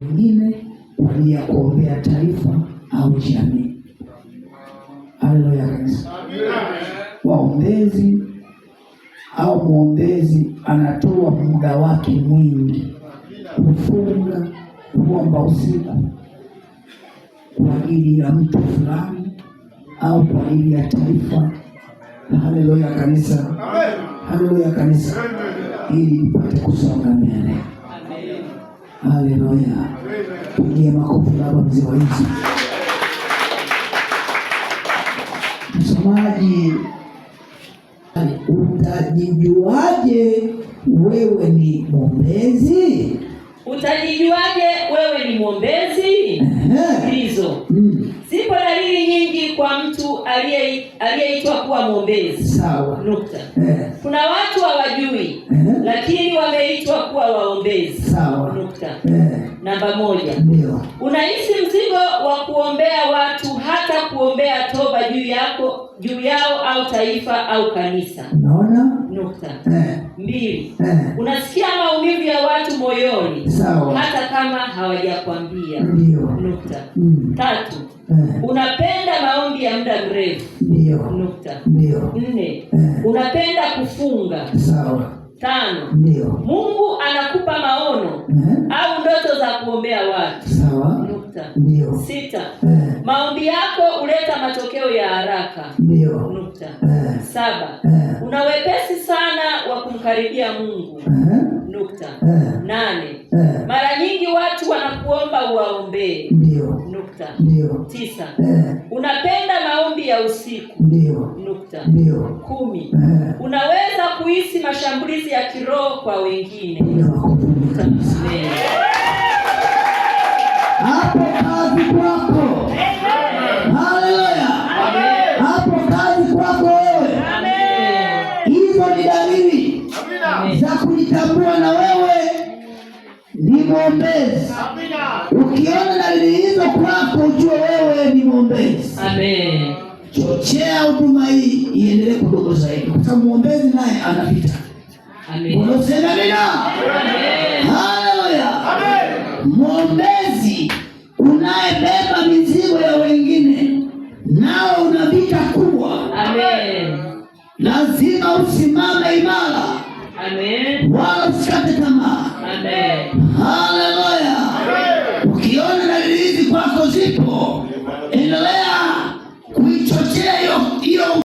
wengine kwa ajili ya kuombea taifa au jamii. Haleluya kanisa. Waombezi au muombezi anatoa muda wake mwingi kufunga, kuomba usiku kwa ajili ya mtu fulani au kwa ajili ya taifa. Haleluya kanisa. Haleluya kanisa. Ili ipate kusonga mbele. Haleluya. Pigie makofi baba mzee wa hizi. Msomaji, utajijuaje wewe ni mwombezi? Utajijuaje wewe ni mwombezi? Hizo zipo dalili nyingi kwa mtu aliyeitwa kuwa mwombezi. Sawa. Nukta. Kuna watu hawajui lakini wameitwa kuwa waombezi. Sawa. Nukta. Namba 1. Ndio. Unahisi mzigo wa kuombea watu, hata kuombea toba juu yao au taifa au kanisa. Unaona? Nukta. 2. Unasikia maumivu ya watu moyoni. Sawa. Hata kama hawajakwambia. Ndio. Nukta. 3. Unapenda maombi ya muda mrefu. Ndio. Nukta. Ndio. 4. Unapenda kufunga. Sawa. 5. Ndio. Mungu anakupa maono au ndoto za kuombea watu. Sawa. Nukta. Ndio. 6. Maombi yako huleta matokeo ya haraka. Ndio. Nukta. 7. Una wepesi sana wa kumkaribia Mungu. Nukta. 8. Mara nyingi watu wanakuomba uwaombee. Ndio. Nukta. Ndio. 9. Unapenda maombi ya usiku. Ndio. Nukta. Ndio. 10. Unaweza kuhisi mashambulizi ya kiroho kwa wengine. Nukta. Hapo kazi kwako. Haleluya. Hapo kazi kwako wewe. Hizo ni dalili za kujitambua na wewe ni mwombezi. Ukiona dalili hizo kwako, ujue wewe ni mwombezi. Amen. Chochea huduma hii iendelee kudogo zaidi, kwa sababu mwombezi naye anapita. Amen. Unasema amina? Haleluya. Mwombezi unayebeba mizigo ya wengine, nao una vita kubwa. Amen. Lazima usimame imara. Amen. Wala usikate tamaa. Amen. Haleluya. Ukiona dalili hizi kwako zipo, endelea kuichochea hiyo